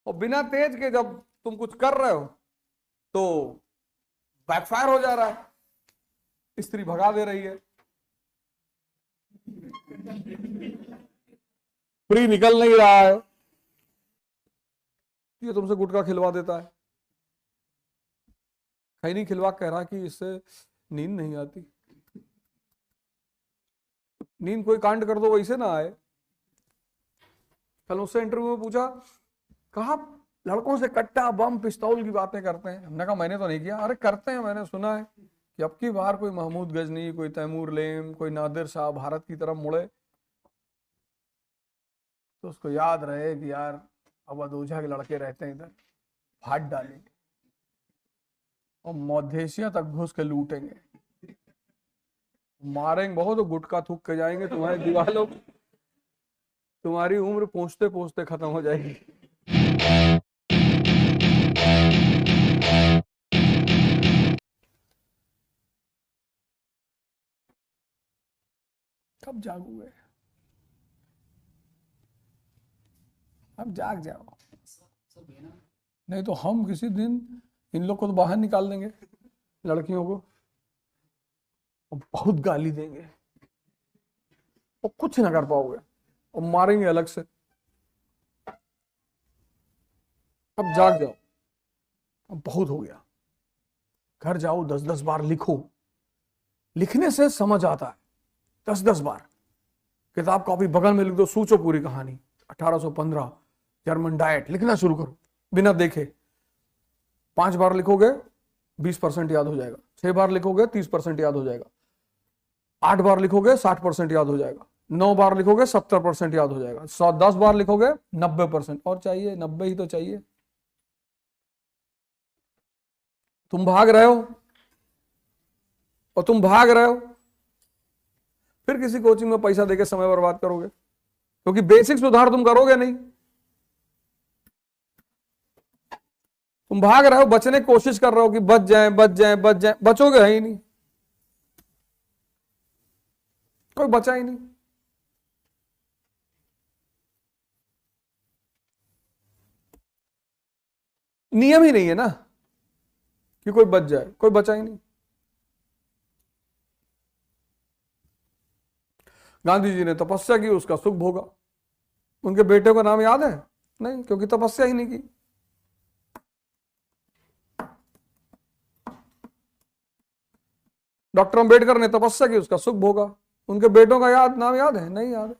और बिना तेज के जब तुम कुछ कर रहे हो तो बैकफायर हो जा रहा है, स्त्री भगा दे रही है, फ्री निकल नहीं रहा है, ये तुमसे गुटखा खिलवा देता है। कहीं नहीं खिलवा, कह रहा कि इससे नींद नहीं आती। नींद कोई कांड कर दो वैसे ना आए। कल उससे इंटरव्यू में पूछा, कहा लड़कों से कट्टा बम पिस्तौल की बातें करते हैं। हमने कहा मैंने तो नहीं किया। अरे करते हैं, मैंने सुना है कि अब की बार कोई महमूद गजनी, कोई तैमूर लेम, कोई नादिर शाह भारत की तरफ मुड़े तो उसको याद रहे कि यार अवध ओझा के लड़के रहते हैं इधर, फाड़ डालेंगे और मध्य तक घुस के लूटेंगे, मारेंगे बहुत, तो गुटखा थूक के जाएंगे तुम्हारे दीवालों, तुम्हारी उम्र पहुंचते पहुंचते खत्म हो जाएगी। कब जागोगे? अब जाग जाओ, नहीं तो हम किसी दिन इन लोग को तो बाहर निकाल देंगे, लड़कियों को, और बहुत गाली देंगे और कुछ ना कर पाओगे और मारेंगे अलग से। अब जाग जाओ, अब बहुत हो गया। घर जाओ, 10-10 बार लिखो। लिखने से समझ आता है। 10-10 बार किताब कॉपी बगल में लिख दो, सोचो पूरी कहानी। 1815 जर्मन डाइट लिखना शुरू करो बिना देखे। 5 बार लिखोगे 20% याद हो जाएगा। 6 बार लिखोगे 30% याद हो जाएगा। 8 बार लिखोगे 60% याद हो जाएगा। 9 बार लिखोगे 70% याद हो जाएगा। 10 बार लिखोगे 90%। और चाहिए? 90 ही तो चाहिए। तुम भाग रहे हो और तुम भाग रहे हो, फिर किसी कोचिंग में पैसा देके समय बर्बाद करोगे, क्योंकि बेसिक सुधार तुम करोगे नहीं। तुम भाग रहे हो, बचने की कोशिश कर रहे हो कि बच जाए बच जाए बच जाए, बचोगे ही नहीं, कोई बचा ही नहीं। नियम ही नहीं है ना कि कोई बच जाए, कोई बचा ही नहीं। गांधी जी ने तपस्या की, उसका सुख भोगा। उनके बेटे का नाम याद है? नहीं, क्योंकि तपस्या ही नहीं की। डॉक्टर अंबेडकर ने तपस्या की, उसका सुख भोगा। उनके बेटों का नाम याद है? नहीं याद है।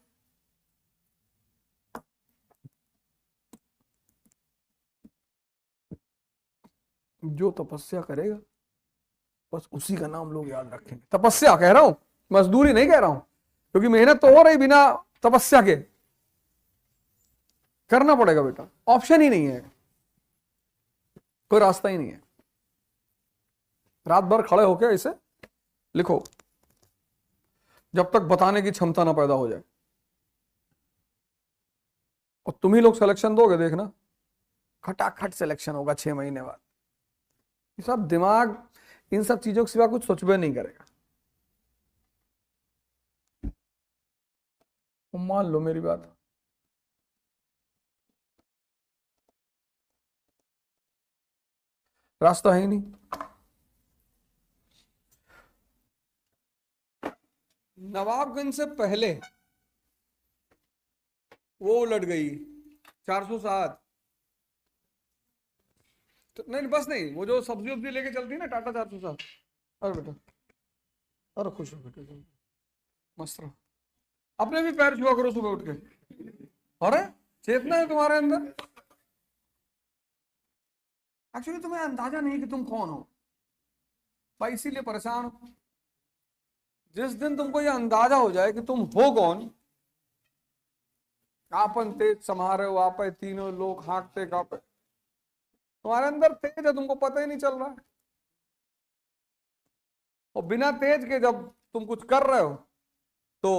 जो तपस्या करेगा बस उसी का नाम लोग याद रखेंगे। तपस्या कह रहा हूं, मजदूरी नहीं कह रहा हूं, क्योंकि मेहनत तो हो रही बिना तपस्या के। करना पड़ेगा बेटा, ऑप्शन ही नहीं है, कोई रास्ता ही नहीं है। रात भर खड़े होकर इसे लिखो जब तक बताने की क्षमता ना पैदा हो जाए। और तुम ही लोग सिलेक्शन दोगे, देखना खटाखट सिलेक्शन होगा 6 महीने बाद। ये सब दिमाग इन सब चीजों के सिवा कुछ सोचबे नहीं करेगा। मान लो मेरी बात, रास्ता है ही नहीं। नवाबगंज से पहले वो उलट गई 407। तो नहीं, बस नहीं, वो जो सब्जी वब्जी लेके चलती है ना, टाटा 407। अरे बेटा, अरे खुश हो बेटे, मस्त रहो। अपने भी पैर छुआ करो सुबह उठ के। अरे चेतना है तुम्हारे अंदर। एक्चुअली तुम्हें अंदाजा नहीं कि तुम कौन हो भाई, इसीलिए परेशान हो। जिस दिन तुमको ये अंदाजा हो जाए कि तुम हो कौन, आपन तेज समारे हो, आप तीनों लोग हाँकते कांपे, तुम्हारे अंदर तेज है, तुमको पता ही नहीं चल रहा है। और बिना तेज के जब तुम कुछ कर रहे हो तो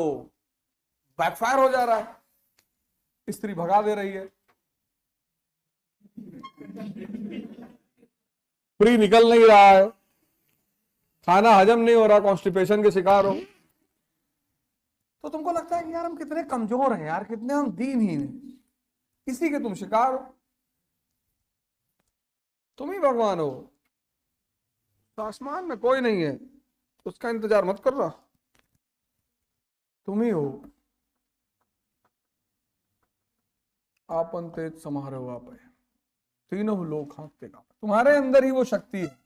बैकफायर हो जा रहा है, स्त्री भगा दे रही है, फ्री निकल नहीं रहा है, खाना हजम नहीं हो रहा, कॉन्स्टिपेशन के शिकार हो। तो तुमको लगता है कि यार हम कितने कमजोर हैं यार, कितने हम दीनहीन हैं, इसी के तुम शिकार हो। तुम ही भगवान हो, आसमान में कोई नहीं है, उसका इंतजार मत कर रहा, तुम ही हो। आपन तेज समारोह हो आप, तीनों लोग हाँकते कांपते, तुम्हारे अंदर ही वो शक्ति है।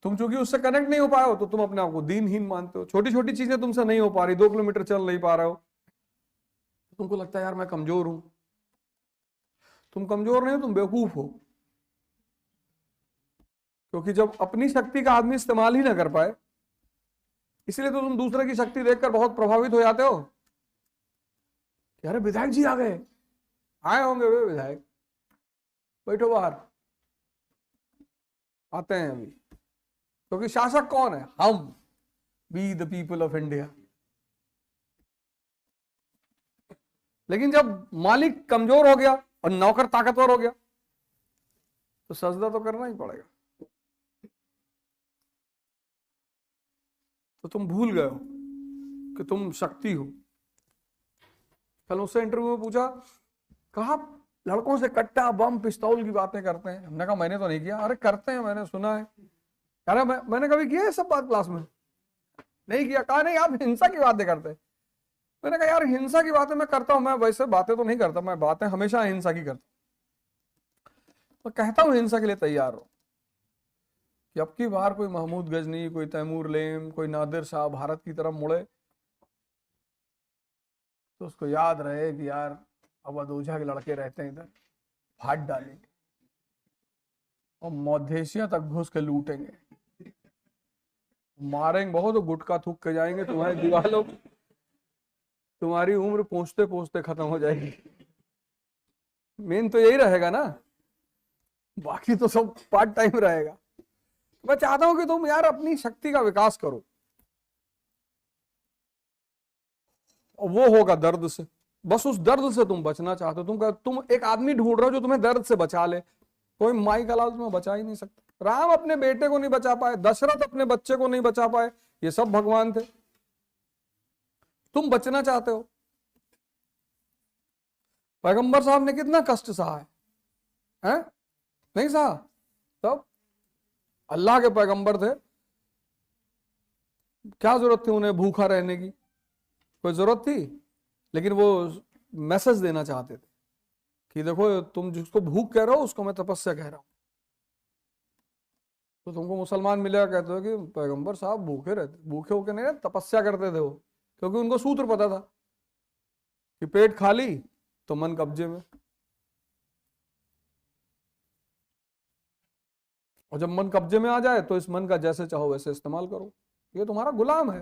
तुम चूंकि उससे कनेक्ट नहीं हो पाए हो तो तुम अपने आप को दीनहीन मानते हो। छोटी छोटी चीजें तुमसे नहीं हो पा रही, 2 किलोमीटर चल नहीं पा रहे हो, तुमको लगता है यार मैं कमजोर हूं। तुम कमजोर नहीं हो, तुम बेवकूफ हो। क्योंकि जब अपनी शक्ति का आदमी इस्तेमाल ही ना कर पाए, इसलिए तो तुम दूसरे की शक्ति देखकर बहुत प्रभावित हो जाते हो। अरे विधायक जी आ गए, आए होंगे वे विधायक, बैठो बाहर, आते हैं अभी। क्योंकि शासक कौन है? हम, we the people of India. लेकिन जब मालिक कमजोर हो गया और नौकर ताकतवर हो गया तो सजदा तो करना ही पड़ेगा। तो तुम भूल गए हो कि तुम शक्ति हो। कल उससे इंटरव्यू में पूछा, कहा लड़कों से कट्टा बम पिस्तौल की बातें करते हैं। हमने कहा मैंने तो नहीं किया। अरे करते हैं, मैंने सुना है। अरे मैंने कभी किया है सब बात क्लास में? नहीं किया। कहा नहीं, आप हिंसा की बातें करते हैं। मैंने कहा यार हिंसा की बातें मैं करता हूं, मैं वैसे बातें तो नहीं करता, मैं बातें हमेशा हिंसा की करता। मैं कहता हूं हिंसा के लिए तैयार हो कि अब की बार कोई महमूद गजनी, कोई तैमूर लेम, कोई नादिर शाह भारत की तरफ मुड़े तो उसको याद रहे कि यार अवध ओझा के लड़के रहते हैं इधर, फाड़ डालेंगे और मध्य तक घुस के लूटेंगे, मारेंगे बहुत, गुटखा थूक के जाएंगे तुम्हारी दीवालों, तुम्हारी उम्र पहुंचते पहुंचते खत्म हो जाएगी। मेन तो यही रहेगा ना, बाकी तो सब पार्ट टाइम रहेगा। मैं चाहता हूं कि तुम यार अपनी शक्ति का विकास करो, और वो होगा दर्द से। बस उस दर्द से तुम बचना चाहते हो। तुम एक आदमी ढूंढ रहे हो जो तुम्हें दर्द से बचा ले। कोई माई का लाल तुम्हें बचा ही नहीं सकता। राम अपने बेटे को नहीं बचा पाए, दशरथ अपने बच्चे को नहीं बचा पाए, ये सब भगवान थे। तुम बचना चाहते हो। पैगंबर साहब ने कितना कष्ट सहा है? नहीं सहा? तब अल्लाह के पैगंबर थे, क्या जरूरत थी उन्हें भूखा रहने की? कोई जरूरत थी? लेकिन वो मैसेज देना चाहते थे कि देखो तुम जिसको भूख कह रहे हो उसको मैं तपस्या कह रहा हूं। तो तुमको मुसलमान मिलेगा कहते हो कि पैगंबर साहब भूखे रहते, भूखे होके नहीं, तपस्या करते थे वो। क्योंकि उनको सूत्र पता था कि पेट खाली तो मन कब्जे में, और जब मन कब्जे में आ जाए तो इस मन का जैसे चाहो वैसे इस्तेमाल करो। ये तुम्हारा गुलाम है,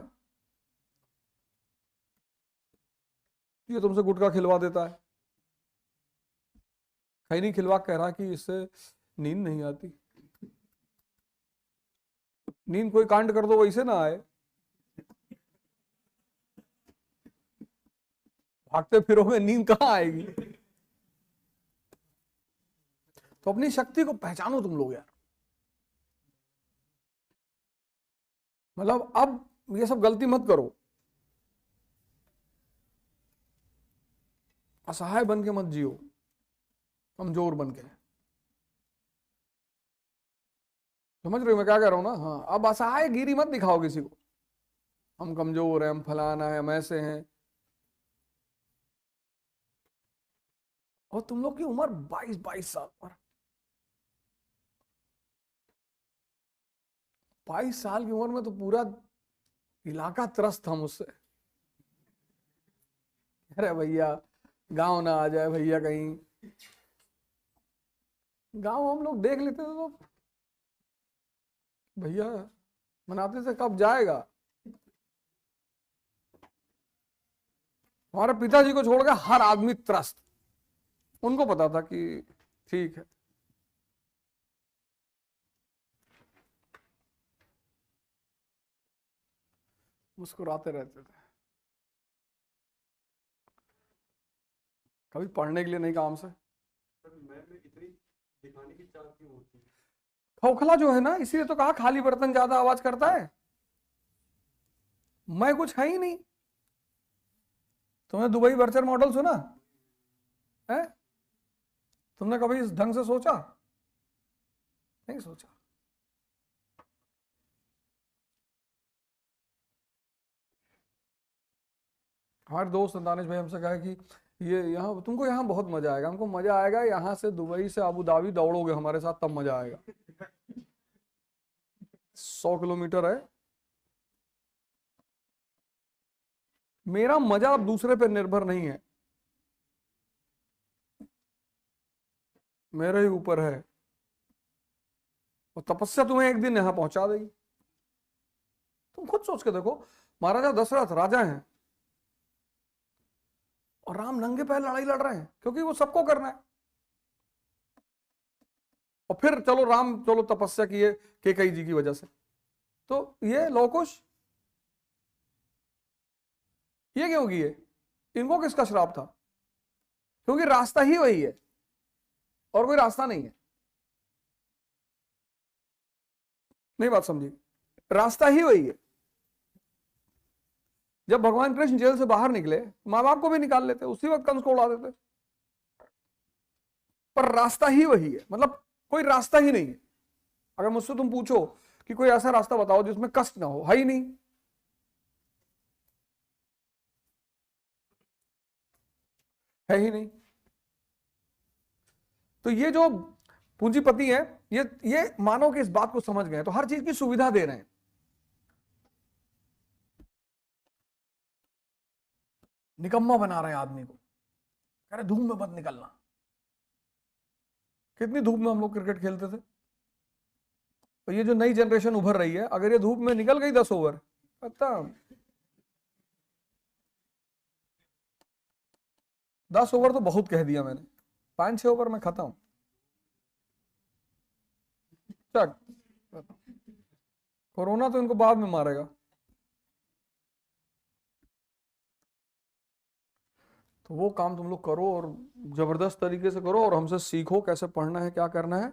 ये तुमसे गुटखा खिलवा देता है, खैनी खिलवा कह रहा कि इससे नींद नहीं आती। नींद कोई कांड कर दो वैसे ना आए, भागते फिरोगे नींद कहां आएगी? तो अपनी शक्ति को पहचानो तुम लोग यार। मतलब अब ये सब गलती मत करो, असहाय बन के मत जियो, कमजोर बन के। समझ रहे हो मैं क्या कह रहा हूं ना? हाँ, अब असहाय गिरी मत दिखाओ किसी को, हम कमजोर हैं, हम फलाना है, हम ऐसे हैं। और तुम लोग की उम्र 22 साल पर, 22 साल की उम्र में तो पूरा इलाका त्रस्त था मुझसे। अरे भैया गांव ना आ जाए भैया कहीं। गांव हम लोग देख लेते थे तो भैया मनाते थे कब जाएगा। हमारे पिताजी को छोड़कर हर आदमी त्रस्त, उनको पता था कि ठीक है। मुस्कुराते रहते थे, कभी पढ़ने के लिए नहीं काम से। खोखला जो है ना, इसीलिए तो कहा खाली बर्तन ज्यादा आवाज करता है। मैं कुछ है ही नहीं। तुमने दुबई वर्चर मॉडल सुना है? तुमने कभी इस ढंग से सोचा? नहीं सोचा। हमारे दोस्त दानिश भाई हमसे कहा कि ये यहाँ तुमको यहाँ बहुत मजा आएगा। हमको मजा आएगा यहाँ से दुबई से अबू धाबी दौड़ोगे हमारे साथ, तब मजा आएगा। 100 किलोमीटर है। मेरा मजा अब दूसरे पे निर्भर नहीं है, मेरे ही ऊपर है। और तपस्या तुम्हें एक दिन यहां पहुंचा देगी। तुम खुद सोच के देखो, महाराजा दशरथ राजा हैं और राम नंगे पैर लड़ाई लड़ रहे हैं, क्योंकि वो सबको करना है। और फिर चलो राम चलो तपस्या किए कैकेयी जी की वजह से, तो ये लौकुश ये क्यों किए? इनको किसका श्राप था? क्योंकि रास्ता ही वही है और कोई रास्ता नहीं है। नहीं बात समझी? रास्ता ही वही है। जब भगवान कृष्ण जेल से बाहर निकले, मां बाप को भी निकाल लेते, उसी वक्त कंस को उड़ा देते, पर रास्ता ही वही है। मतलब कोई रास्ता ही नहीं है। अगर मुझसे तुम पूछो कि कोई ऐसा रास्ता बताओ जिसमें कष्ट ना हो, है ही नहीं, है ही नहीं। तो ये जो पूंजीपति है, ये मानो कि इस बात को समझ गए, तो हर चीज की सुविधा दे रहे हैं। निकम्मा बना रहे हैं आदमी को, कह रहे धूप में मत निकलना। कितनी धूप में हम लोग क्रिकेट खेलते थे। तो ये जो नई जनरेशन उभर रही है, अगर ये धूप में निकल गई 10 ओवर, पता 10 ओवर तो बहुत कह दिया मैंने, 5-6 ओवर में खत्म। चक, कोरोना तो इनको बाद में मारेगा। तो वो काम तुम लोग करो और जबरदस्त तरीके से करो, और हमसे सीखो कैसे पढ़ना है, क्या करना है।